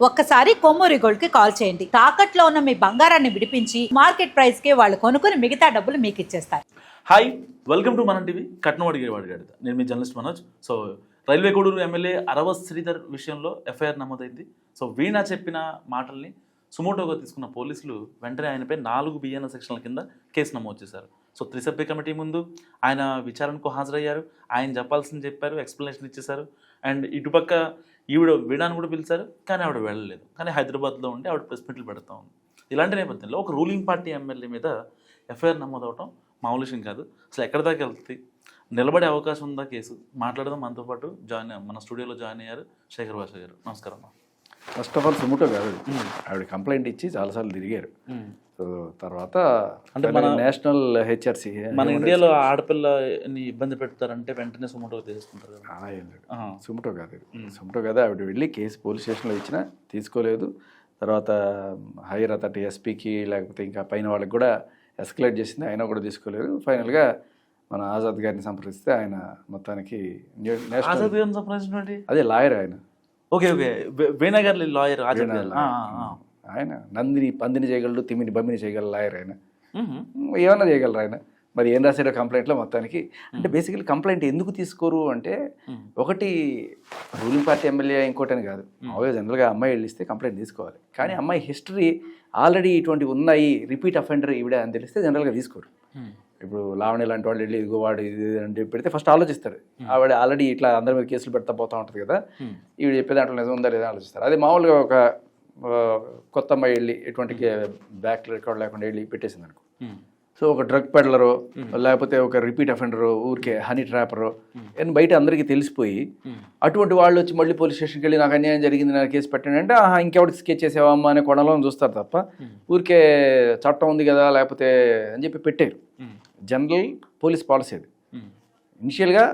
ఒక్కసారి కొమ్మూరి గోల్డ్ కి కాల్ చేయండి. తాకట్లో ఉన్న మీ బంగారాన్ని విడిపించి మార్కెట్ ప్రైస్ కి వాళ్ళు కొనుక్కుని మిగతా డబ్బులు మీకు ఇచ్చేస్తారు. హాయ్, వెల్కమ్ టు మన టీవీ. కట్నవాడిగేవాడు గడిత. నేను మీ journalist Manoj. So Railway Koduru MLA Arava Sridhar విషయంలో ఎఫ్ఐఆర్ నమోదైంది. సో వీణ చెప్పిన మాటల్ని సుమోటోగా తీసుకున్న పోలీసులు వెంటనే ఆయనపై 4 బిఎన్ఎస్ సెక్షన్ల కింద కేసు నమోదు చేశారు. సో త్రిసభ్య కమిటీ ముందు ఆయన విచారణకు హాజరయ్యారు. ఆయన చెప్పాల్సింది చెప్పారు, ఎక్స్ప్లెనేషన్ ఇచ్చేశారు. అండ్ ఇటుపక్క ఈవిడ వీణాను కూడా పిలిచారు, కానీ ఆవిడ వెళ్ళలేదు. కానీ హైదరాబాద్లో ఉండి ఆవిడ ప్రెస్ మీట్లు పెడతా ఉంది. ఇలాంటి నేపథ్యంలో ఒక రూలింగ్ పార్టీ ఎమ్మెల్యే మీద ఎఫ్ఐఆర్ నమోదవటం మామూలు విషయం కాదు. అసలు ఎక్కడి దాకా వెళ్తుంది, నిలబడే అవకాశం ఉందా కేసు? మాట్లాడదాం. మనతో పాటు మన స్టూడియోలో జాయిన్ అయ్యారు శేఖర్ భాష గారు. నమస్కారం అన్న. ఫస్ట్ ఆఫ్ ఆల్ సుముటో కాదు, ఆవిడ కంప్లైంట్ ఇచ్చి చాలాసార్లు తిరిగారు. సో తర్వాత అంటే మన నేషనల్ హెచ్ఆర్సీ మన ఇండియాలో ఆడపిల్లని ఇబ్బంది పెడతారంటే వెంటనే సుమోటో తీసుకుంటారు. సుముటో కాదు, సుముటో కాదు. ఆవిడ వెళ్ళి కేసు పోలీస్ స్టేషన్లో ఇచ్చినా తీసుకోలేదు. తర్వాత హైయర్ అథారిటీ ఎస్పీకి లేకపోతే ఇంకా పైన వాళ్ళకి కూడా ఎస్కలేట్ చేసింది, అయినా కూడా తీసుకోలేదు. ఫైనల్గా మన ఆజాద్ గారిని సంప్రదిస్తే ఆయన మొత్తానికి ఆజాద్ గారిని సంప్రదించినట్టు అదే లాయర్ ఆయన. ఓకే ఓకే, వీణా గారు లాయర్. ఆయన నందిని పందిని చేయగలడు, తిమ్మిని బమ్మిని చేయగలరు లాయర్ ఆయన. ఏమన్నా చేయగలరు ఆయన. మరి ఏం రాశారో కంప్లైంట్లో మొత్తానికి. అంటే బేసికలీ కంప్లైంట్ ఎందుకు తీసుకోరు అంటే, ఒకటి రూలింగ్ పార్టీ ఎమ్మెల్యే ఇంకోటని కాదు. మామూలుగా జనరల్గా అమ్మాయి వెళ్ళిస్తే కంప్లైంట్ తీసుకోవాలి. కానీ అమ్మాయి హిస్టరీ ఆల్రెడీ ఇటువంటివి ఉన్నాయి, రిపీట్ అఫెండర్ ఈవిడ అని తెలిస్తే జనరల్గా తీసుకోరు. ఇప్పుడు లావణ్య లాంటి వాళ్ళు వెళ్ళి ఇదిగో వాడు ఇది అని చెప్పి పెడితే ఫస్ట్ ఆలోచిస్తారు. ఆవిడ ఆల్రెడీ ఇట్లా అందరి మీద కేసులు పెడతా పోతూ ఉంటుంది కదా, ఈవిడ చెప్పే దాంట్లో నిజం ఉందా లేదా ఆలోచిస్తారు. అదే మామూలుగా ఒక కొత్త అమ్మాయి వెళ్ళి ఎటువంటి బ్యాక్ రికార్డ్ లేకుండా వెళ్ళి పెట్టేసింది అనుకో. సో ఒక డ్రగ్ పెడ్లరో లేకపోతే ఒక రిపీట్ అఫెండరో ఊరికే హనీ ట్రాపరో అని బయట అందరికీ తెలిసిపోయి అటువంటి వాళ్ళు వచ్చి మళ్ళీ పోలీస్ స్టేషన్కి వెళ్ళి నాకు అన్యాయం జరిగింది నా కేసు పెట్టండి అంటే ఇంకెవరికి స్కెచ్ చేసేవమ్మా అనే కొనలో చూస్తారు తప్ప ఊరికే చట్టం ఉంది కదా లేకపోతే అని చెప్పి పెట్టారు. జనరల్ పోలీస్ పాలసీ అది. ఇనిషియల్గా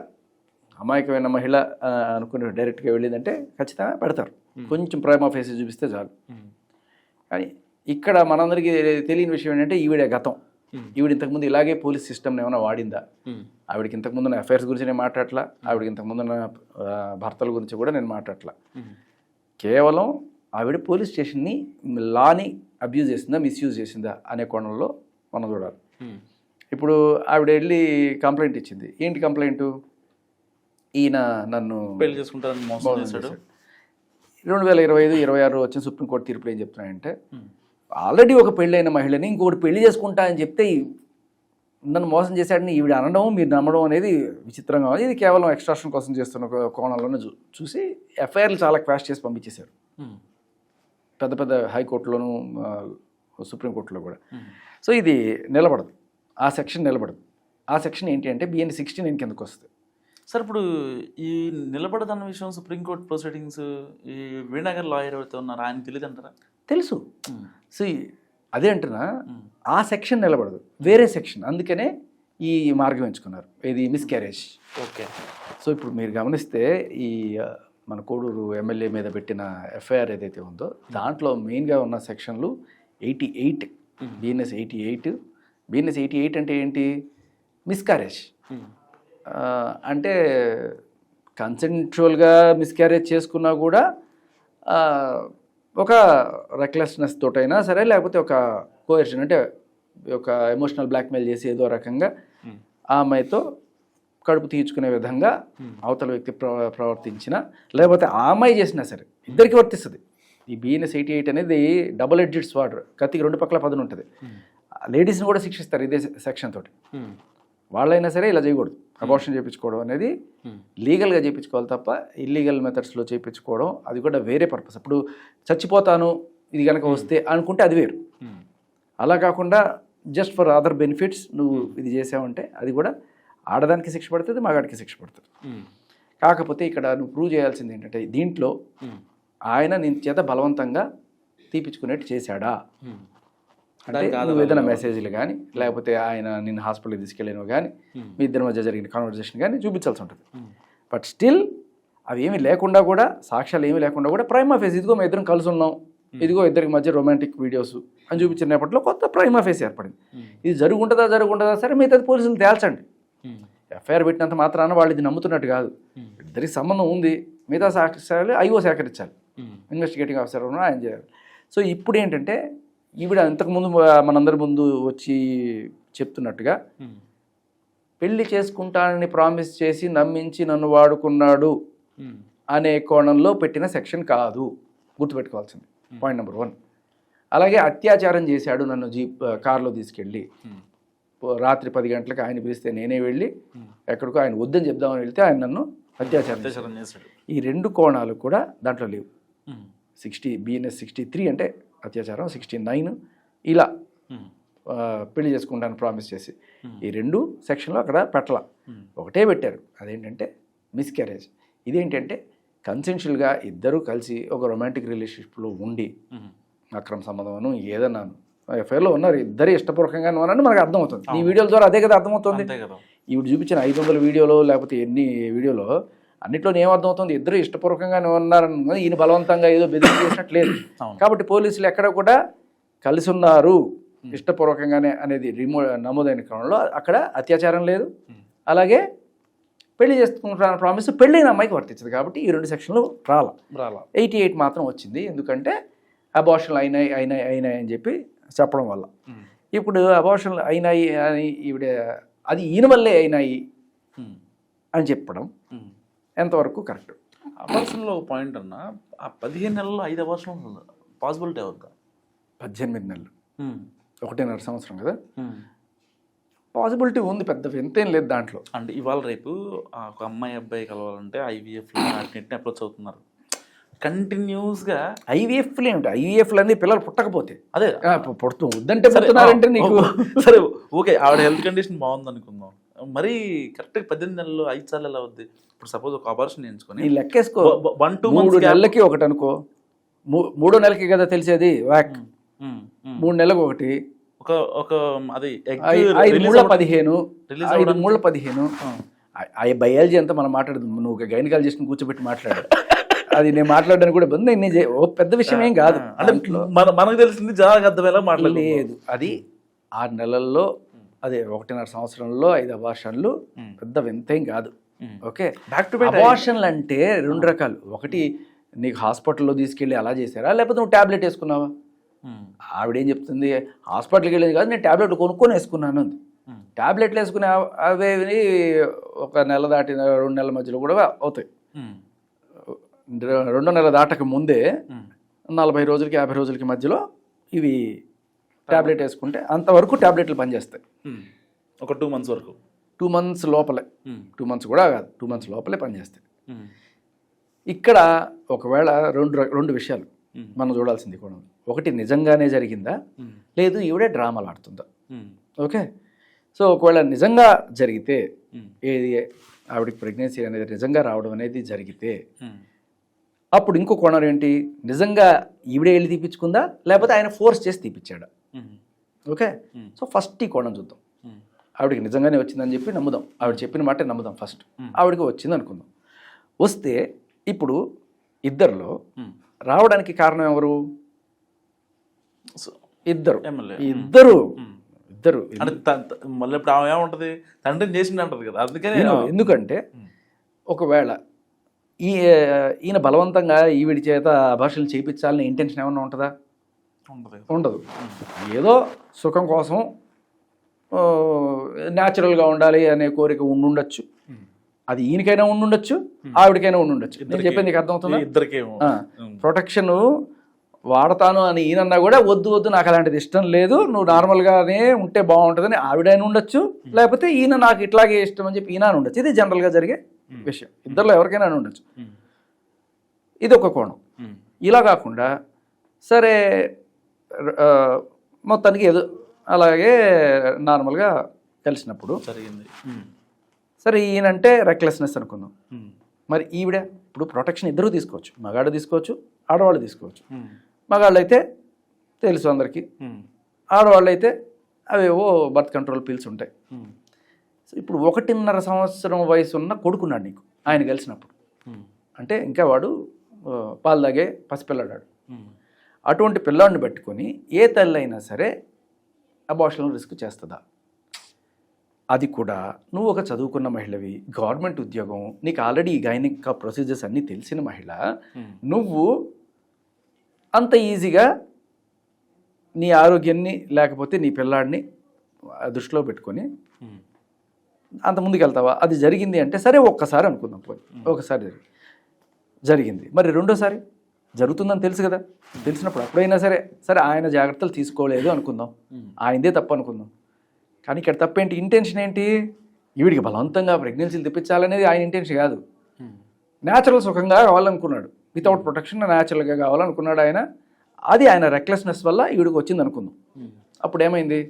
అమాయకమైన మహిళ అనుకుని డైరెక్ట్గా వెళ్ళిందంటే ఖచ్చితంగా పెడతారు, కొంచెం ప్రైమా ఫేస్ చూపిస్తే చాలు. కానీ ఇక్కడ మనందరికీ తెలియని విషయం ఏంటంటే ఈవిడ గతం. ఈవిడ ఇంతకుముందు ఇలాగే పోలీస్ సిస్టమ్ని ఏమైనా వాడిందా? ఆవిడకి ఇంతకుముందు నా అఫైర్స్ గురించి నేను మాట్లాడట్లా, ఆవిడకి ఇంతకుముందు నా భర్తల గురించి కూడా నేను మాట్లాడట్లా. కేవలం ఆవిడ పోలీస్ స్టేషన్ని లాని అబ్యూజ్ చేసిందా మిస్యూజ్ చేసిందా అనే కోణంలో మనం చూడాలి. ఇప్పుడు ఆవిడ వెళ్ళి కంప్లైంట్ ఇచ్చింది. ఏంటి కంప్లైంట్? ఈయన నన్ను పెళ్లి చేసుకుంటారని మోసం చేశాడు. 2025-26 వచ్చిన సుప్రీంకోర్టు తీర్పులు ఏం చెప్తున్నాయంటే, ఆల్రెడీ ఒక పెళ్ళైన మహిళని ఇంకొకటి పెళ్లి చేసుకుంటా అని చెప్తే నన్ను మోసం చేశాడని ఈవిడ అనడం మీరు నమ్మడం అనేది విచిత్రంగా ఉంది. ఇది కేవలం ఎక్స్ట్రాక్షన్ కోసం చేస్తున్న కోణంలోనే చూసి ఎఫ్ఐఆర్లు చాలా క్వాష్ చేసి పంపించేశారు పెద్ద పెద్ద హైకోర్టులోను సుప్రీంకోర్టులో కూడా. సో ఇది నిలబడదు, ఆ సెక్షన్ నిలబడదు. ఆ సెక్షన్ ఏంటి అంటే BN 69 కిందకు వస్తుంది. సార్ ఇప్పుడు ఈ నిలబడదన్న విషయం సుప్రీంకోర్టు ప్రొసీడింగ్స్ ఈ వీణాగర్ లాయర్ ఎవరైతే ఉన్నారో ఆయన తెలియదు అంటారా? తెలుసు. సో అదే అంటున్నా, ఆ సెక్షన్ నిలబడదు, వేరే సెక్షన్. అందుకనే ఈ మార్గం ఎంచుకున్నారు, ఇది మిస్క్యారేజ్. ఓకే. సో ఇప్పుడు మీరు గమనిస్తే ఈ మన కోడూరు ఎమ్మెల్యే మీద పెట్టిన ఎఫ్ఐఆర్ ఏదైతే ఉందో దాంట్లో మెయిన్గా ఉన్న సెక్షన్లు 88, BNS 88. BNS 88 అంటే ఏంటి? మిస్క్యారేజ్ అంటే కన్సెంచువల్గా మిస్క్యారేజ్ చేసుకున్నా కూడా ఒక రెక్లెస్నెస్ తోటైనా సరే, లేకపోతే ఒక కోయర్షన్ అంటే ఒక ఎమోషనల్ బ్లాక్మెయిల్ చేసి ఏదో రకంగా ఆ అమ్మాయితో కడుపు తీర్చుకునే విధంగా అవతల వ్యక్తి ప్రవర్తించిన, లేకపోతే ఆ అమ్మాయి చేసినా సరే ఇద్దరికి వర్తిస్తుంది. ఈ BNS 88 అనేది డబుల్ ఎడ్జెడ్ స్వార్డ్, కత్తికి 2 పక్కల పదును ఉంటుంది. లేడీస్ని కూడా శిక్షిస్తారు ఇదే సెక్షన్ తోటి. వాళ్ళైనా సరే ఇలా చేయకూడదు. అబార్షన్ చేయించుకోవడం అనేది లీగల్గా చేయించుకోవాలి తప్ప ఇల్లీగల్ మెథడ్స్లో చేయించుకోవడం అది కూడా వేరే పర్పస్. ఇప్పుడు చచ్చిపోతాను ఇది కనుక వస్తే అనుకుంటే అది వేరు. అలా కాకుండా జస్ట్ ఫర్ అదర్ బెనిఫిట్స్ నువ్వు ఇది చేసావంటే అది కూడా ఆడదానికి శిక్ష పడుతుంది, మగాడికి శిక్ష పడుతుంది. కాకపోతే ఇక్కడ నువ్వు ప్రూవ్ చేయాల్సింది ఏంటంటే దీంట్లో ఆయన నీ చేత బలవంతంగా తీపించుకునేట్టు చేశాడా అంటే నువ్వు ఏదైనా మెసేజ్లు కానీ లేకపోతే ఆయన నిన్ను హాస్పిటల్కి తీసుకెళ్ళినో కానీ మీ ఇద్దరి మధ్య జరిగిన కాన్వర్జేషన్ కానీ చూపించాల్సి ఉంటుంది. బట్ స్టిల్ అవి ఏమీ లేకుండా కూడా, సాక్ష్యాలు ఏమీ లేకుండా కూడా ప్రైమా ఫేస్ ఇదిగో మేము ఇద్దరం కలిసి ఉన్నాం, ఇదిగో ఇద్దరికి మధ్య రొమాంటిక్ వీడియోస్ అని చూపించినప్పట్లో కొత్త ప్రైమా ఫేస్ ఏర్పడింది. ఇది జరుగుంటుందా సరే మిగతాది పోలీసులు తేల్చండి. ఎఫ్ఐఆర్ పెట్టినంత మాత్రాన వాళ్ళు ఇది నమ్ముతున్నట్టు కాదు. ఇద్దరికి సంబంధం ఉంది, మిగతా సాక్ష్యాలు ఐఓ సేకరించాలి. ఇన్వెస్టిగేటింగ్ ఆఫీసర్ ఉన్న ఆయన చేయాలి. సో ఇప్పుడు ఏంటంటే ఈవిడ ఇంతకుముందు మనందరి ముందు వచ్చి చెప్తున్నట్టుగా పెళ్లి చేసుకుంటానని ప్రామిస్ చేసి నమ్మించి నన్ను వాడుకున్నాడు అనే కోణంలో పెట్టిన సెక్షన్ కాదు, గుర్తుపెట్టుకోవాల్సింది పాయింట్ నెంబర్ 1. అలాగే అత్యాచారం చేశాడు నన్ను కార్లో తీసుకెళ్ళి, రాత్రి 10 గంటలకు ఆయన పిలిస్తే నేనే వెళ్ళి ఎక్కడికో ఆయన వద్దని చెప్దామని వెళ్తే ఆయన నన్ను అత్యాచారం చేశాడు. ఈ 2 కోణాలు కూడా దాంట్లో లేవు. 60 BNS 63 అంటే అత్యాచారం, 69 ఇలా పెళ్లి చేసుకుంటాను ప్రామిస్ చేసి, ఈ 2 సెక్షన్లో అక్కడ పెట్టాల, ఒకటే పెట్టారు. అదేంటంటే మిస్క్యారేజ్. ఇదేంటంటే కన్సెన్షువల్గా ఇద్దరు కలిసి ఒక రొమాంటిక్ రిలేషన్షిప్లో ఉండి అక్రమ సంబంధం ఏదన్నాను ఎఫ్ఐఆర్లో ఉన్నారు, ఇద్దరు ఇష్టపూర్వకంగా ఉన్నారని మనకు అర్థమవుతుంది. ఈ వీడియోల ద్వారా అదే కదా అర్థమవుతుంది. ఇవి చూపించిన 500 వీడియోలో లేకపోతే ఎన్ని వీడియోలో అన్నిట్లో ఏమర్థమవుతుంది, ఇద్దరు ఇష్టపూర్వకంగానే ఉన్నారని, ఈయన బలవంతంగా ఏదో బెదిరి చేసినట్లేదు. కాబట్టి పోలీసులు ఎక్కడ కూడా కలిసి ఉన్నారు ఇష్టపూర్వకంగానే అనేది నమోదైన క్రమంలో అక్కడ అత్యాచారం లేదు. అలాగే పెళ్లి చేసుకుంటాను ప్రామిస్ పెళ్ళైన అమ్మాయికి వర్తించదు. కాబట్టి ఈ 2 సెక్షన్లు రాలా 88 మాత్రం వచ్చింది. ఎందుకంటే అబార్షన్లు అయినాయి అని చెప్పి చెప్పడం వల్ల. ఇప్పుడు అబార్షన్లు అయినాయి అని ఈవిడ అది ఈయన వల్లే అయినాయి అని చెప్పడం ఎంతవరకు కరెక్ట్? అబార్షన్లో పాయింట్ అన్న, ఆ 15 నెలల్లో 5 అబార్షన్లు పాసిబిలిటీ అవుతుందా? 18 నెలలు 1.5 సంవత్సరం కదా, పాసిబిలిటీ ఉంది, పెద్ద ఎంతేం లేదు దాంట్లో. అంటే ఇవాళ రేపు ఒక అమ్మాయి అబ్బాయి కలవాలంటే ఐవీఎఫ్ నెట్ని అప్రోచ్ అవుతున్నారు కంటిన్యూస్గా. ఐవీఎఫ్లు ఏమిటి, ఐవీఎఫ్లు అన్ని పిల్లలు పుట్టకపోతే అదే పుడుతూ వద్దంటే పుడుతున్నారంటే నీకు సరే ఓకే, ఆవిడ హెల్త్ కండిషన్ బాగుంది అనుకుందాం, మరి కరెక్ట్గా 18 నెలలు 5 సార్లు ఎలా అవుద్ది? ఇప్పుడు సపోజ్ ఒక అబార్షన్ ఎంచుకొని లెక్కేసుకో, 1-2 3 నెలలకి ఒకటి అనుకో, 3వ నెలకి కదా తెలిసేది వ్యాక్, 3 నెలలకు ఒకటి, ఒక అది 5 మూళ్ళ 15, 5 మూళ్ళ 15. బయాలజీ అంతా మనం మాట్లాడదు, నువ్వు ఒక గైనకాలజిస్ట్ని కూర్చోబెట్టి మాట్లాడు, అది నేను మాట్లాడడానికి కూడా పెద్ద విషయం ఏం కాదు. మనకు తెలిసింది జాగ్రత్త మాట్లాడలేదు. అది 6 నెలల్లో అదే 1.5 సంవత్సరంలో 5 అబార్షన్లు పెద్ద వింతేం కాదు. ఓకే, బ్యాక్ టు బ్యాక్ అబార్షన్లు అంటే 2 రకాలు. ఒకటి నీకు హాస్పిటల్లో తీసుకెళ్ళి అలా చేశారా, లేకపోతే నువ్వు ట్యాబ్లెట్ వేసుకున్నావా? ఆవిడేం చెప్తుంది, హాస్పిటల్కి వెళ్ళేది కాదు, నేను ట్యాబ్లెట్ కొనుక్కొని వేసుకున్నాను అంది. ట్యాబ్లెట్లు వేసుకునే అవి ఒక నెల దాటిన 2 నెలల మధ్యలో కూడా అవుతాయి. 2వ నెల దాటక ముందే 40 రోజులకి 50 రోజులకి మధ్యలో ఇవి ట్యాబ్లెట్ వేసుకుంటే అంతవరకు ట్యాబ్లెట్లు పనిచేస్తాయి. ఒక 2 months వరకు, 2 months లోపలే, 2 months కూడా కాదు, 2 months లోపలే పనిచేస్తాయి. ఇక్కడ ఒకవేళ రెండు విషయాలు మనం చూడాల్సింది కూడా. ఒకటి, నిజంగానే జరిగిందా, లేదు ఈవిడే డ్రామాలు ఆడుతుందా. ఓకే, సో ఒకవేళ నిజంగా జరిగితే, ఏది ఆవిడకి ప్రెగ్నెన్సీ అనేది నిజంగా రావడం అనేది జరిగితే, అప్పుడు ఇంకో కోణం ఏంటి, నిజంగా ఈవిడే వెళ్ళి తీపించుకుందా, లేకపోతే ఆయన ఫోర్స్ చేసి తీపిచ్చాడా. ఓకే, సో ఫస్ట్ ఈ కోణం చూద్దాం. ఆవిడకి నిజంగానే వచ్చిందని చెప్పి నమ్ముదాం, ఆవిడ చెప్పిన మాట నమ్ముదాం. ఫస్ట్ ఆవిడకి వచ్చింది అనుకుందాం. వస్తే ఇప్పుడు ఇద్దరిలో రావడానికి కారణం ఎవరు? ఇద్దరు. మళ్ళీ ఇప్పుడు ఆమె ఏముంటది, తండ్రిని చేసింది అంటది కదా. అందుకనే ఎందుకంటే ఒకవేళ ఈయన బలవంతంగా ఈవిడి చేత అబార్షన్లు చేయించాలని ఇంటెన్షన్ ఏమన్నా ఉంటుందా? ఉండదు. ఏదో సుఖం కోసం న్యాచురల్గా ఉండాలి అనే కోరిక ఉండుండొచ్చు. అది ఈయనకైనా ఉండుండొచ్చు, ఆవిడకైనా ఉండుండొచ్చు. నేను చెప్పేది నీకు అర్థమవుతుందా? ప్రొటెక్షన్ వాడతాను అని ఈయనన్నా కూడా వద్దు నాకు అలాంటిది ఇష్టం లేదు, నువ్వు నార్మల్గానే ఉంటే బాగుంటుందని ఆవిడైనా ఉండొచ్చు, లేకపోతే ఈయన నాకు ఇట్లాగే ఇష్టం అని చెప్పి ఈయన ఉండొచ్చు. ఇది జనరల్గా జరిగే విషయం, ఇద్దరిలో ఎవరికైనా ఉండొచ్చు. ఇది ఒక కోణం. ఇలా కాకుండా సరే మొత్తానికి ఏదో అలాగే నార్మల్గా కలిసినప్పుడు జరిగింది. సరే ఈయనంటే రెక్లెస్నెస్ అనుకుందాం. మరి ఈవిడ ఇప్పుడు ప్రొటెక్షన్ ఇద్దరు తీసుకోవచ్చు, మగాడు తీసుకోవచ్చు, ఆడవాళ్ళు తీసుకోవచ్చు. మగాళ్ళు అయితే తెలుసు అందరికీ, ఆడవాళ్ళు అయితే అవేవో బర్త్ కంట్రోల్ పిల్స్ ఉంటాయి. ఇప్పుడు 1.5 సంవత్సరం వయసు ఉన్న కొడుకున్నాడు నీకు ఆయన కలిసినప్పుడు, అంటే ఇంకా వాడు పాలు తాగే పసిపిల్లాడాడు. అటువంటి పిల్లాడిని పట్టుకొని ఏ తల్లి అయినా సరే అబార్షన్ రిస్క్ చేస్తుందా? అది కూడా నువ్వు ఒక చదువుకున్న మహిళవి, గవర్నమెంట్ ఉద్యోగం, నీకు ఆల్రెడీ ఈ గైనిక్ ప్రొసీజర్స్ అన్నీ తెలిసిన మహిళ, నువ్వు అంత ఈజీగా నీ ఆరోగ్యాన్ని లేకపోతే నీ పిల్లాడిని దృష్టిలో పెట్టుకొని అంత ముందుకు వెళ్తావా? అది జరిగింది అంటే సరే ఒక్కసారి అనుకుందాం, పోయి ఒకసారి జరిగింది, మరి రెండోసారి జరుగుతుందని తెలుసు కదా, తెలిసినప్పుడు అప్పుడైనా సరే సరే ఆయన జాగ్రత్తలు తీసుకోలేదు అనుకుందాం, ఆయనదే తప్పు అనుకుందాం. కానీ ఇక్కడ తప్పేంటి? ఇంటెన్షన్ ఏంటి? ఈవిడికి బలవంతంగా ప్రెగ్నెన్సీలు తెప్పించాలనేది ఆయన ఇంటెన్షన్ కాదు. న్యాచురల్ సుఖంగా కావాలనుకున్నాడు, వితౌట్ ప్రొటెక్షన్ న్యాచురల్గా కావాలనుకున్నాడు ఆయన. అది ఆయన రెక్లెస్నెస్ వల్ల ఈవిడికి వచ్చింది అనుకుందాం. అప్పుడు ఏమైంది?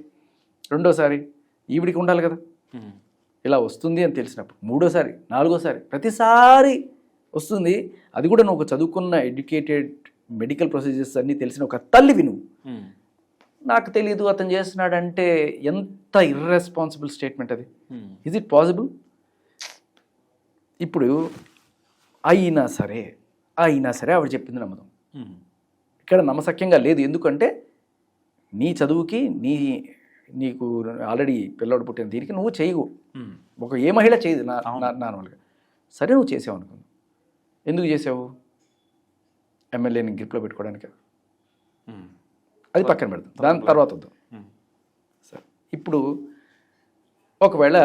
రెండోసారి ఈవిడికి ఉండాలి కదా, ఇలా వస్తుంది అని తెలిసినప్పుడు మూడోసారి, నాలుగోసారి, ప్రతిసారి వస్తుంది. అది కూడా నువ్వు ఒక చదువుకున్న ఎడ్యుకేటెడ్ మెడికల్ ప్రొసీజర్స్ అన్నీ తెలిసిన ఒక తల్లివి నువ్వు. నాకు తెలియదు అతను చేస్తున్నాడంటే ఎంత ఇర్రెస్పాన్సిబుల్ స్టేట్మెంట్ అది. Is it possible? ఇప్పుడు అయినా సరే ఆవిడ చెప్పింది నమ్మదాం. ఇక్కడ నమ్మశక్యంగా లేదు. ఎందుకంటే నీ చదువుకి నీకు ఆల్రెడీ పిల్లోడు పుట్టిన దీనికి నువ్వు చేయవు. ఏ మహిళ చేయదు నార్మల్గా. సరే నువ్వు చేసావు అనుకుంది. ఎందుకు చేసావు? ఎమ్మెల్యేని గ్రిప్లో పెట్టుకోవడానికి. అది పక్కన పెడతాం, దాని తర్వాత వద్దాం. సరే, ఇప్పుడు ఒకవేళ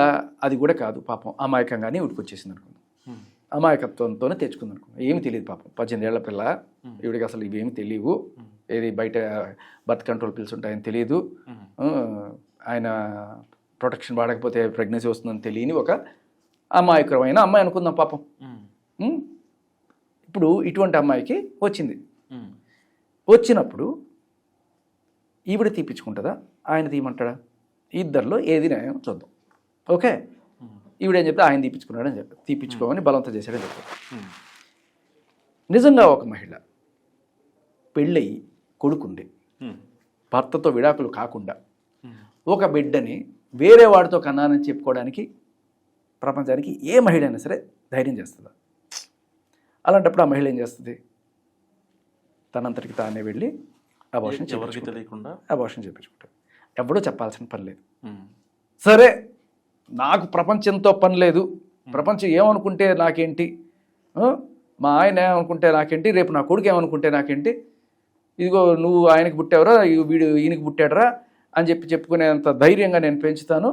అది కూడా కాదు, పాపం అమాయకంగానే ఉడికొచ్చేసింది అనుకుందాం. అమాయకత్వంతోనే తెచ్చుకుంది అనుకుందాం. ఏమి తెలియదు పాపం, 18 ఏళ్ల పిల్ల. ఈవిడికి అసలు ఇవేమి తెలియవు. ఏది బయట బర్త్ కంట్రోల్ పిల్స్ ఉంటాయని తెలియదు, ఆయన ప్రొటెక్షన్ వాడకపోతే ప్రెగ్నెన్సీ వస్తుందని తెలియని ఒక అమాయకరమైన అమ్మాయి అనుకుందాం పాపం. ఇప్పుడు ఇటువంటి అమ్మాయికి వచ్చింది. వచ్చినప్పుడు ఈవిడ తీపించుకుంటుందా, ఆయన తీయమంటాడా? ఇద్దరిలో ఏది న్యాయం చూద్దాం. ఓకే, ఈవిడేం చెప్తే ఆయన తీపించుకున్నాడని చెప్పారు, తీపించుకోమని బలవంతం చేశాడని చెప్పారు. నిజంగా ఒక మహిళ పెళ్ళయి కొడుకుండి భర్తతో విడాకులు కాకుండా ఒక బిడ్డని వేరే వాడితో కన్నానని చెప్పుకోవడానికి ప్రపంచానికి ఏ మహిళ అయినా సరే ధైర్యం చేస్తుందా? అలాంటప్పుడు ఆ మహిళ ఏం చేస్తుంది? తనంతటికి తానే వెళ్ళి అబార్షన్ చేయించుకుంటాడు. ఎవడో చెప్పాల్సిన పని లేదు. సరే, నాకు ప్రపంచంతో పని లేదు, ప్రపంచం ఏమనుకుంటే నాకేంటి, మా ఆయన ఏమనుకుంటే నాకేంటి, రేపు నా కొడుకు ఏమనుకుంటే నాకేంటి, ఇదిగో నువ్వు ఆయనకి పుట్టావురా, వీడు ఈయనకి పుట్టాడురా అని చెప్పుకునేంత ధైర్యంగా నేను పెంచుతాను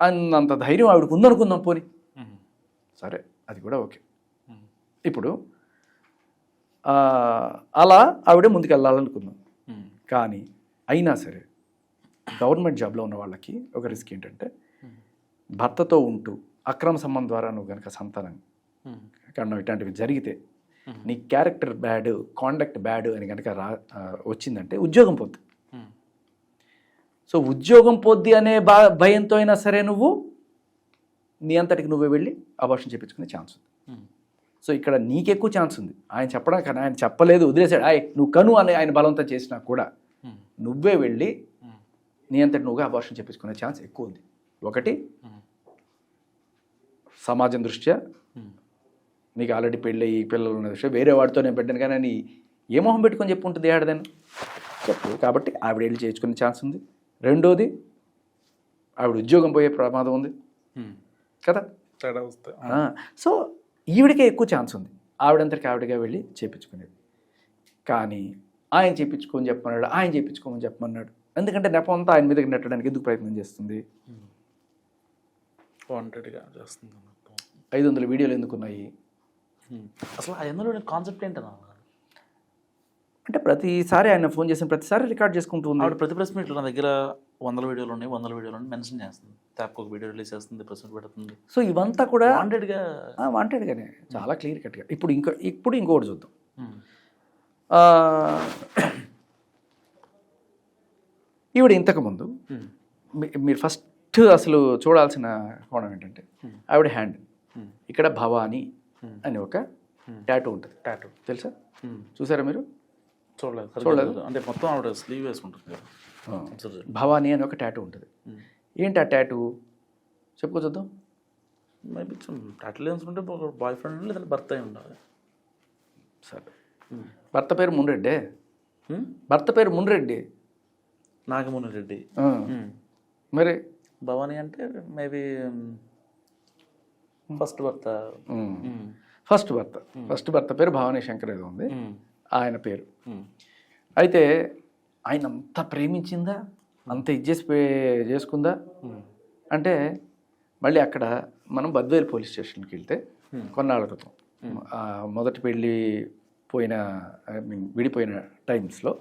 అన్నంత ధైర్యం ఆవిడకు ఉందనుకుందాం. పోని సరే, అది కూడా ఓకే. ఇప్పుడు అలా ఆవిడే ముందుకు వెళ్ళాలనుకుందాం. కానీ అయినా సరే గవర్నమెంట్ జాబ్లో ఉన్న వాళ్ళకి ఒక రిస్క్ ఏంటంటే, భర్తతో ఉంటూ అక్రమ సంబంధం ద్వారా నువ్వు కనుక సంతానం కన్నా ఇట్లాంటివి జరిగితే నీ క్యారెక్టర్ బ్యాడ్, కాండక్ట్ బ్యాడ్ అని కనుక వచ్చిందంటే ఉద్యోగం పోద్ది. సో ఉద్యోగం పోద్ది అనే భయంతో అయినా సరే నువ్వు నీ అంతటికి నువ్వే వెళ్ళి అబార్షన్ చేయించుకునే ఛాన్స్ ఉంది. సో ఇక్కడ నీకెక్కువ ఛాన్స్ ఉంది. ఆయన చెప్పడం కానీ ఆయన చెప్పలేదు, వదిలేశాడు, నువ్వు కను అని ఆయన బలవంతం చేసినా కూడా నువ్వే వెళ్ళి నీ అంతటి నువ్వుగా అబార్షన్ చేయించుకునే ఛాన్స్ ఎక్కువ ఉంది. ఒకటి, సమాజం దృష్ట్యా నీకు ఆల్రెడీ పెళ్ళి పిల్లలు ఉన్న దృష్ట్యా వేరే వాడితో నేను పెట్టాను కానీ అని ఏ మొహం పెట్టుకొని చెప్పు ఉంటుంది ఆడదని చెప్పు. కాబట్టి ఆవిడ వెళ్ళి చేయించుకునే ఛాన్స్ ఉంది. రెండోది, ఆవిడ ఉద్యోగం పోయే ప్రమాదం ఉంది కదా. సో ఈవిడికే ఎక్కువ ఛాన్స్ ఉంది ఆవిడంతరికి ఆవిడగా వెళ్ళి చేయించుకునేది. కానీ ఆయన చేయించుకోమని చెప్పమన్నాడు. ఎందుకంటే నెపం అంతా ఆయన మీదకి నెట్టడానికి ఎందుకు ప్రయత్నం చేస్తుంది? 500 వీడియోలు ఎందుకు ఉన్నాయి? అసలు ఎందులో కాన్సెప్ట్ ఏంటన్నా అంటే ప్రతిసారి ఆయన ఫోన్ చేసిన ప్రతిసారి రికార్డ్ చేసుకుంటూ ఉంది. ఆవిడ ప్రతి ప్రెస్ మీట్లో నా దగ్గర 100 వీడియోలు ఉన్నాయి మెన్షన్ చేస్తుంది, ఒక వీడియో రిలీజ్ చేస్తుంది, ప్రెస్ మీట్ పెడుతుంది. సో ఇవంతా కూడా వాంటెడ్గానే చాలా క్లియర్ కట్గా. ఇప్పుడు ఇంకోటి చూద్దాం. ఈవిడ ఇంతకుముందు మీరు ఫస్ట్ అసలు చూడాల్సిన కోణం ఏంటంటే, ఆవిడ హ్యాండ్ ఇక్కడ భవానీ అని ఒక టాటూ ఉంటుంది. టాటూ తెలుసా? చూసారా మీరు? చూడలేదు. అంటే మొత్తం ఆవిడ స్లీవ్ వేసుకుంటుంది. భవానీ అని ఒక టాటూ ఉంటుంది. ఏంటి ఆ టాటూ? చెప్పుకో చూద్దాం. మేబీ టాటూ వేసుకుంటే బాయ్ ఫ్రెండ్ లేదా భర్త అయి ఉండాలి. సరే, భర్త పేరు మున్రెడ్డే. భర్త పేరు మున్రెడ్డి, నాగమోహన్ రెడ్డి. మరి భవానీ అంటే మేబీ ఫస్ట్ భర్త పేరు భవానీ శంకర్ ఏదో ఉంది. ఆయన పేరు. అయితే ఆయన అంత ప్రేమించిందా, అంత ఇచ్చేసి చేసుకుందా అంటే మళ్ళీ అక్కడ మనం బద్వేల్ పోలీస్ స్టేషన్కి వెళ్తే కొన్నాళ్ళ క్రితం మొదటి పెళ్ళి పోయిన విడిపోయిన టైమ్స్లో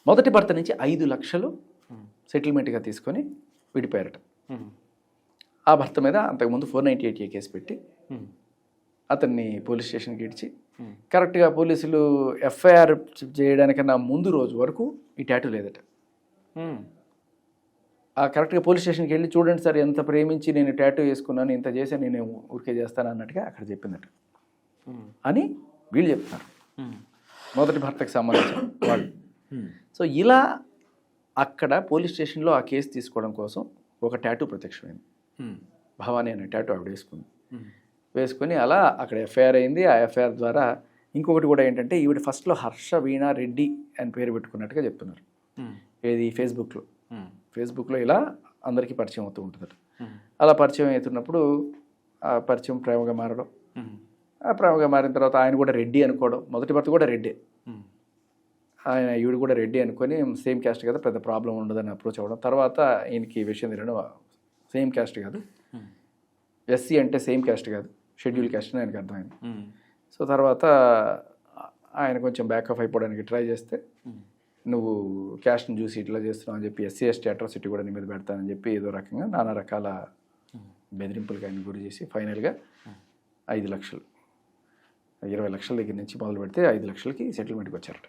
మొదటి భర్త నుంచి 5 లక్షలు సెటిల్మెంట్గా తీసుకొని విడిపోయారట. ఆ భర్త మీద అంతకుముందు 498A కేసు పెట్టి అతన్ని పోలీస్ స్టేషన్కి ఇచ్చి కరెక్ట్గా పోలీసులు ఎఫ్ఐఆర్ చేయడానికన్నా ముందు రోజు వరకు ఈ టాటూ లేదట. ఆ కరెక్ట్గా పోలీస్ స్టేషన్కి వెళ్ళి చూడండి సార్ ఎంత ప్రేమించి నేను టాటూ వేసుకున్నాను, ఇంత చేశాను, నేను ఊరికే చేస్తాను అన్నట్టుగా అక్కడ చెప్పిందట అని వీళ్ళు చెప్తున్నారు, మొదటి భర్తకు సంబంధించిన వాళ్ళు. సో ఇలా అక్కడ పోలీస్ స్టేషన్లో ఆ కేసు తీసుకోవడం కోసం ఒక టాటూ ప్రత్యక్షమైంది. భవానీ అనే టాటూ ఆవిడ వేసుకొని అలా అక్కడ ఎఫ్ఐఆర్ అయింది. ఆ ఎఫ్ఐఆర్ ద్వారా ఇంకొకటి కూడా ఏంటంటే ఈవిడ ఫస్ట్లో హర్ష వీణా రెడ్డి అని పేరు పెట్టుకున్నట్టుగా చెప్తున్నారు. ఏది ఫేస్బుక్లో ఇలా అందరికీ పరిచయం అవుతూ ఉంటుందట. అలా పరిచయం అవుతున్నప్పుడు ఆ పరిచయం ప్రేమగా మారడం, ఆ ప్రేమగా మారిన తర్వాత ఆయన కూడా రెడ్డి అనుకోవడం, మొదటి భర్త కూడా రెడ్డే, ఆయన ఈవిడ కూడా రెడ్డి అనుకొని సేమ్ క్యాస్ట్ కదా పెద్ద ప్రాబ్లం ఉండదని అప్రోచ్ అవ్వడం. తర్వాత ఈయనకి ఈ విషయం తెలియడం సేమ్ క్యాస్ట్ కాదు, ఎస్సీ అంటే సేమ్ క్యాస్ట్ కాదు, షెడ్యూల్ క్యాస్ట్ అని ఆయనకు అర్థమైంది. సో తర్వాత ఆయన కొంచెం బ్యాకప్ అయిపోవడానికి ట్రై చేస్తే నువ్వు క్యాస్ట్ని చూసి ఇట్లా చేస్తున్నావు అని చెప్పి ఎస్సీ ఎస్టీ అట్రాసిటీ కూడా నీ మీద పెడతానని చెప్పి ఏదో రకంగా నానా రకాల బెదిరింపులకు ఆయన గురి చేసి ఫైనల్గా 5 లక్షలు 20 లక్షల దగ్గర నుంచి మొదలు పెడితే 5 లక్షలకి సెటిల్మెంట్కి వచ్చారట.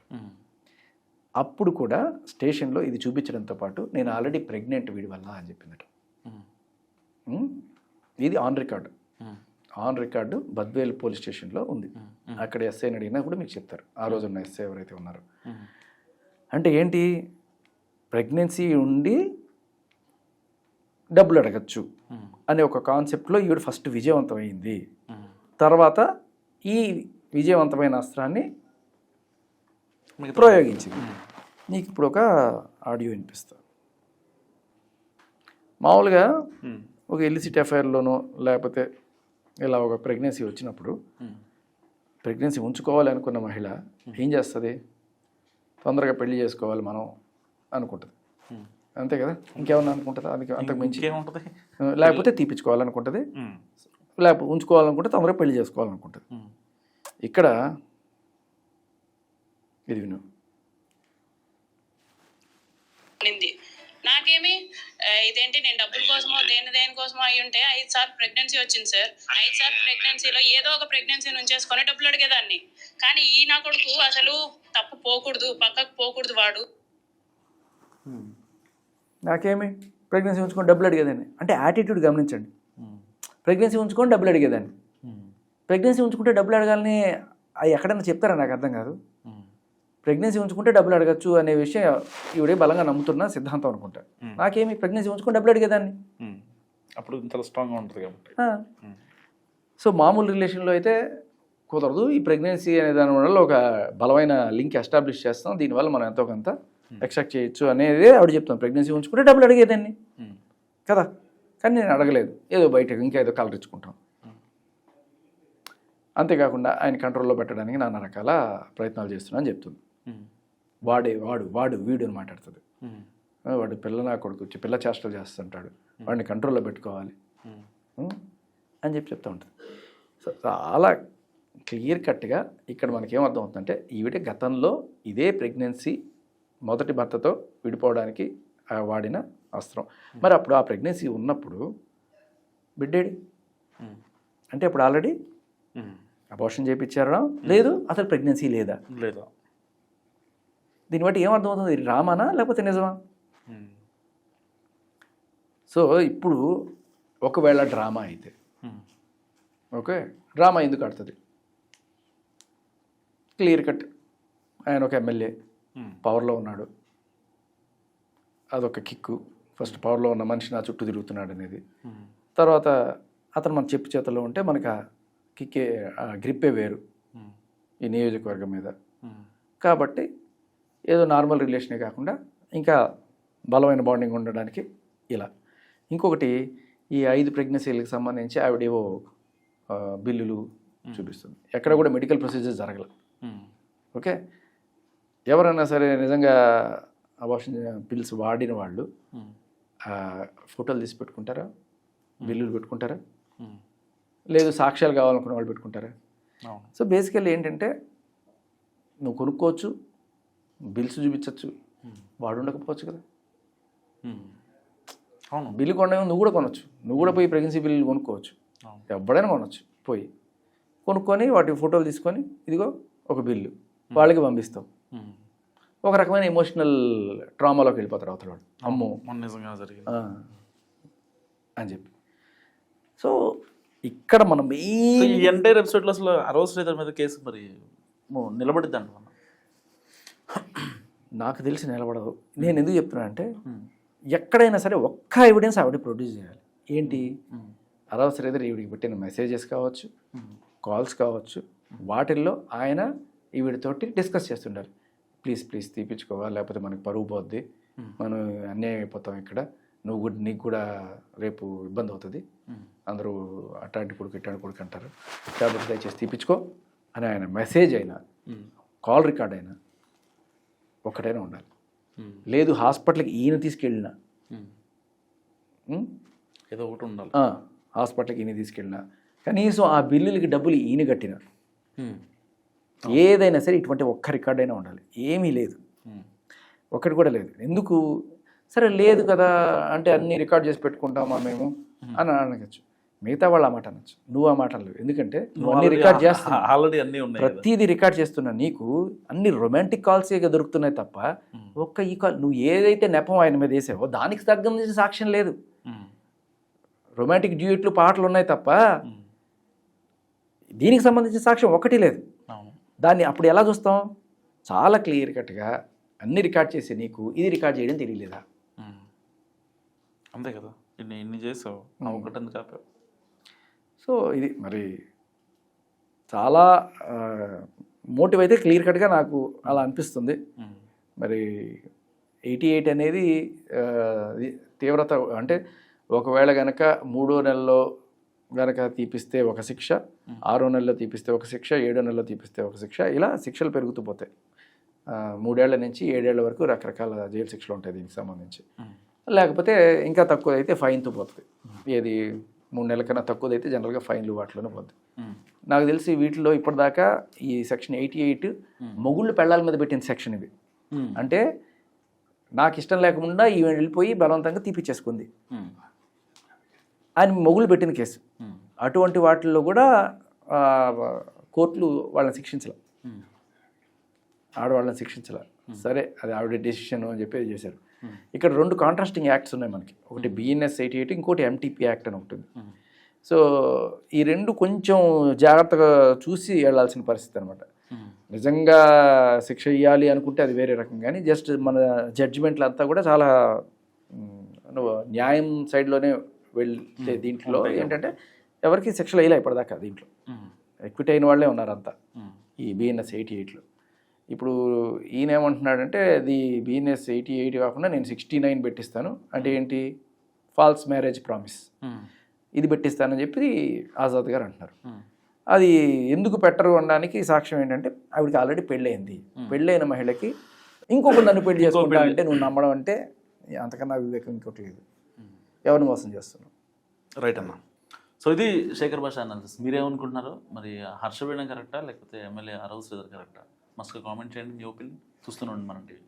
అప్పుడు కూడా స్టేషన్లో ఇది చూపించడంతో పాటు నేను ఆల్రెడీ ప్రెగ్నెంట్ వీడి వల్ల అని చెప్పిందట. ఇది ఆన్ రికార్డు బద్వేల్ పోలీస్ స్టేషన్లో ఉంది. అక్కడ ఎస్ఐని అడిగినా కూడా మీకు చెప్తారు ఆ రోజు ఉన్న ఎస్ఐ ఎవరైతే ఉన్నారో. అంటే ఏంటి, ప్రెగ్నెన్సీ ఉండి డబ్బులు అడగచ్చు అనే ఒక కాన్సెప్ట్లో ఈవిడ ఫస్ట్ విజయవంతమైంది. తర్వాత ఈ విజయవంతమైన అస్త్రాన్ని ప్రయోగించింది. నీకు ఇప్పుడు ఒక ఆడియో వినిపిస్తా. మామూలుగా ఒక ఇల్లిసిట్ ఎఫ్ఐఆర్లోనో లేకపోతే ఇలా ఒక ప్రెగ్నెన్సీ వచ్చినప్పుడు ప్రెగ్నెన్సీ ఉంచుకోవాలి అనుకున్న మహిళ ఏం చేస్తుంది, తొందరగా పెళ్లి చేసుకోవాలి మనం అనుకుంటుంది, అంతే కదా, ఇంకేమన్నా అనుకుంటుందా? అది అంతకు మించి ఏముంటుంది, లేకపోతే తీపించుకోవాలనుకుంటుంది, లేకపోతే ఉంచుకోవాలనుకుంటే తొందరగా పెళ్లి చేసుకోవాలనుకుంటుంది. ఇక్కడ ఇది విను. నాకేమి ఇదేంటి నేను డబ్బుల కోసమో దేనికోసమో అయి ఉంటే 5 సార్లు ప్రెగ్నెన్సీ వచ్చింది సార్. 5 సార్లు ప్రెగ్నెన్సీలో ఏదో ఒక ప్రెగ్నెన్సీ నుంచేసుకొని డబ్బులు అడిగేదాన్ని. కానీ ఈ నా కొడుకు అసలు తప్పు పోకూడదు, పక్కకు పోకూడదు వాడు. నాకేమి ప్రెగ్నెన్సీ ఉంచుకొని డబ్బులు అడిగేదాన్ని అంటే యాటిట్యూడ్ గమనించండి. ప్రెగ్నెన్సీ ఉంచుకొని డబ్బులు అడిగేదాన్ని. ప్రెగ్నెన్సీ ఉంచుకుంటే డబ్బులు అడగాలని అవి ఎక్కడైనా చెప్తారా? నాకు అర్థం కాదు. ప్రెగ్నెన్సీ ఉంచుకుంటే డబ్బులు అడగచ్చు అనే విషయం ఈవిడే బలంగా నమ్ముతున్న సిద్ధాంతం అనుకుంటా. నాకేమి ప్రెగ్నెన్సీ ఉంచుకొని డబ్బులు అడిగేదాన్ని, అప్పుడు చాలా స్ట్రాంగ్గా ఉంటుంది కాబట్టి. సో మామూలు రిలేషన్లో అయితే కుదరదు. ఈ ప్రెగ్నెన్సీ అనే దాని వల్ల ఒక బలమైన లింక్ ఎస్టాబ్లిష్ చేస్తాం, దీనివల్ల మనం ఎంతో కొంత ఎక్స్ట్రాక్ట్ చేయొచ్చు అనేది ఆవిడ చెప్తాం. ప్రెగ్నెన్సీ ఉంచుకుంటే డబ్బులు అడిగేదాన్ని కదా, కానీ నేను అడగలేదు, ఏదో బయట ఇంకా ఏదో కలరించుకుంటాం. అంతేకాకుండా ఆయన కంట్రోల్లో పెట్టడానికి నానా రకాల ప్రయత్నాలు చేస్తున్నా అని చెప్తుంది. వాడు వీడు అని మాట్లాడుతుంది. వాడు నా కొడుకు పిల్ల చేష్టలు చేస్తుంటాడు, వాడిని కంట్రోల్లో పెట్టుకోవాలి అని చెప్పి చెప్తూ ఉంటుంది. సో చాలా క్లియర్ కట్గా ఇక్కడ మనకేమర్థం అవుతుందంటే ఈవిడ గతంలో ఇదే ప్రెగ్నెన్సీ మొదటి భర్తతో విడిపోవడానికి వాడిన అస్త్రం. మరి అప్పుడు ఆ ప్రెగ్నెన్సీ ఉన్నప్పుడు బిడ్డేడి అంటే అప్పుడు ఆల్రెడీ అబార్షన్ చేయించారా లేదు, అసలు ప్రెగ్నెన్సీ లేదా? దీన్ని బట్టి ఏమర్థమవుతుంది, డ్రామానా లేకపోతే నిజమా? సో ఇప్పుడు ఒకవేళ డ్రామా అయితే ఓకే, డ్రామా ఎందుకు ఆడుతుంది? క్లియర్ కట్ ఆయన ఒక ఎమ్మెల్యే, పవర్లో ఉన్నాడు, అదొక కిక్కు. ఫస్ట్ పవర్లో ఉన్న మనిషి నా చుట్టూ తిరుగుతున్నాడు అనేది. తర్వాత అతను మన చెప్పు చేతల్లో ఉంటే మనకు ఆ కిక్కే గ్రిప్పే వేరు ఈ నియోజకవర్గం మీద. కాబట్టి ఏదో నార్మల్ రిలేషనే కాకుండా ఇంకా బలమైన బాండింగ్ ఉండడానికి ఇలా. ఇంకొకటి ఈ 5 ప్రెగ్నెన్సీలకు సంబంధించి ఆవిడేవో బిల్లులు చూపిస్తుంది. ఎక్కడ కూడా మెడికల్ ప్రొసీజర్ జరగల. ఓకే, ఎవరైనా సరే నిజంగా అబార్షన్ పిల్స్ వాడిన వాళ్ళు ఫోటోలు తీసి పెట్టుకుంటారా, బిల్లులు పెట్టుకుంటారా, లేదు సాక్ష్యాలు కావాలనుకున్న వాళ్ళు పెట్టుకుంటారా? సో బేసికల్లీ ఏంటంటే నువ్వు కొనుక్కోవచ్చు, బిల్స్ చూపించవచ్చు, వాడు ఉండకపోవచ్చు కదా. అవును, బిల్లు కొనడం నువ్వు కూడా కొనవచ్చు, నువ్వు కూడా పోయి ప్రెగ్నెన్సీ బిల్లు కొనుక్కోవచ్చు, ఎవడైనా కొనవచ్చు. పోయి కొనుక్కొని వాటి ఫోటోలు తీసుకొని ఇదిగో ఒక బిల్లు వాళ్ళకి పంపిస్తావు. ఒక రకమైన ఎమోషనల్ ట్రామాలోకి వెళ్ళిపోతారు అవతల వాడు, అమ్మో నిజంగా జరిగింది అని చెప్పి. సో ఇక్కడ మనం ఈ ఎంటైర్ ఎపిసోడ్లో అసలు అరవ శ్రీధర్ మీద కేసు మరి నిలబడిద్ది అంట. నాకు తెలిసి నిలబడదు. నేను ఎందుకు చెప్తున్నా అంటే ఎక్కడైనా సరే ఒక్క ఎవిడెన్స్ ఆవిడ ప్రొడ్యూస్ చేయాలి. ఏంటి, అరవ శ్రీధర్ ఈవిడికి పెట్టిన మెసేజెస్ కావచ్చు, కాల్స్ కావచ్చు, వాటిల్లో ఆయన ఈవిడితోటి డిస్కస్ చేస్తుండాలి. ప్లీజ్ తీపించుకోవాలి, లేకపోతే మనకి పరువు పోద్ది, మనం అన్యాయం అయిపోతాం ఇక్కడ, నీకు కూడా రేపు ఇబ్బంది అవుతుంది, అందరూ అట్లాంటి కొడుకు ఇట్లాంటి కొడుకు అంటారు, కాబట్టి దయచేసి తీపించుకో అని ఆయన మెసేజ్ అయినా కాల్ రికార్డ్ అయినా ఒక్కటైనా ఉండాలి. లేదు హాస్పిటల్కి ఈయన తీసుకెళ్ళినా, ఏదో ఒకటి ఉండాలి, హాస్పిటల్కి ఈయన తీసుకెళ్ళినా, కనీసం ఆ బిల్లులకి డబ్బులు ఈయన కట్టిన, ఏదైనా సరే ఇటువంటి ఒక్క రికార్డ్ అయినా ఉండాలి. ఏమీ లేదు, ఒకటి కూడా లేదు. ఎందుకు, సరే లేదు కదా అంటే అన్నీ రికార్డ్ చేసి పెట్టుకుంటామా మేము అని అనవచ్చు. మిగతా వాళ్ళు ఆ మాట అనొచ్చు, నువ్వు ఆ మాట అనలేవు. ఎందుకంటే నువ్వు అన్ని రికార్డ్ చేస్తున్నా, ఆల్రెడీ అన్నీ ఉన్నాయి, ప్రతిదీ రికార్డ్ చేస్తున్నా, నీకు అన్ని రొమాంటిక్ కాల్సే దొరుకుతున్నాయి తప్ప ఒక్క ఈ కాల్ నువ్వు ఏదైతే నెపం ఆయన మీద వేసావో దానికి సంబంధించిన సాక్ష్యం లేదు. రొమాంటిక్ డ్యూయట్లు పాటలు ఉన్నాయి తప్ప దీనికి సంబంధించిన సాక్ష్యం ఒకటి లేదు. దాన్ని అప్పుడు ఎలా చూస్తాం? చాలా క్లియర్ కట్గా అన్ని రికార్డ్ చేసి నీకు ఇది రికార్డ్ చేయడం తెలియలేదా? అంతే కదా, ఇన్ని చేసావు, ఒకటి కాదు. సో ఇది మరి చాలా మోటివ్ అయితే క్లియర్ కట్గా నాకు అలా అనిపిస్తుంది. మరి 88 అనేది తీవ్రత అంటే ఒకవేళ కనుక 3వ నెలలో కనుక తీపిస్తే ఒక శిక్ష, 6వ నెలలో తీపిస్తే ఒక శిక్ష, 7వ నెలలో తీపిస్తే ఒక శిక్ష, ఇలా శిక్షలు పెరుగుతూ పోతాయి. 3 ఏళ్ల నుంచి 7 ఏళ్ల వరకు రకరకాల జైలు శిక్షలు ఉంటాయి దీనికి సంబంధించి. లేకపోతే ఇంకా తక్కువ అయితే ఫైన్తో పోతుంది. ఏది 3 నెలల కన్నా తక్కువదైతే జనరల్గా ఫైన్లు వాటిలోనే పోతుంది. నాకు తెలిసి వీటిలో ఇప్పటిదాకా ఈ సెక్షన్ 88 మొగుళ్ళు పెళ్ళాల మీద పెట్టిన సెక్షన్ ఇది. అంటే నాకు ఇష్టం లేకుండా ఈ వెళ్ళిపోయి బలవంతంగా తీపిచ్చేసుకుంది అని మొగుళ్ళు పెట్టిన కేసు. అటువంటి వాటిల్లో కూడా కోర్టులు వాళ్ళని శిక్షించాల, ఆడవాళ్ళని శిక్షించాల. సరే అది ఆవిడ డెసిషన్ అని చెప్పి చేశారు. ఇక్కడ 2 కాంట్రాస్టింగ్ యాక్ట్స్ ఉన్నాయి మనకి, ఒకటి BNS 88, ఇంకోటి MTP యాక్ట్ అని ఉంటుంది. సో ఈ 2 కొంచెం జాగ్రత్తగా చూసి వెళ్ళాల్సిన పరిస్థితి అనమాట. నిజంగా శిక్ష ఇవ్వాలి అనుకుంటే అది వేరే రకం, కానీ జస్ట్ మన జడ్జిమెంట్లు అంతా కూడా చాలా న్యాయం సైడ్లోనే వెళ్తే దీంట్లో ఏంటంటే ఎవరికి శిక్షలు వేయలే ఇప్పటిదాకా. దీంట్లో ఎక్విట్ అయిన వాళ్ళే ఉన్నారు అంతా ఈ BNS 88లో. ఇప్పుడు ఈయన ఏమంటున్నాడంటే అది BNS 88 కాకుండా నేను 69 పెట్టిస్తాను అంటే ఏంటి, ఫాల్స్ మ్యారేజ్ ప్రామిస్ ఇది పెట్టిస్తానని చెప్పి ఆజాద్ గారు అంటున్నారు. అది ఎందుకు పెట్టరు అనడానికి సాక్ష్యం ఏంటంటే ఆవిడకి ఆల్రెడీ పెళ్ళయింది. పెళ్ళైన మహిళకి ఇంకొకరు నన్ను పెళ్లి చేసుకుంటా అంటే నువ్వు నమ్మడం అంటే అంతకన్నా వివేకం ఇంకోటి లేదు. ఎవరిని మోసం చేస్తున్నావు? రైట్ అన్న. సో ఇది శేఖర్ భాష అనాలిసిస్. మీరేమనుకుంటున్నారు మరి, హర్షవీణ కరెక్టా లేకపోతే ఎమ్మెల్యే అరవ శ్రీధర్ కరెక్టా? మస్తుగా కామెంట్ చేయండి మీ ఒపీనియన్. చూస్తూనే ఉండండి మన టీవీ.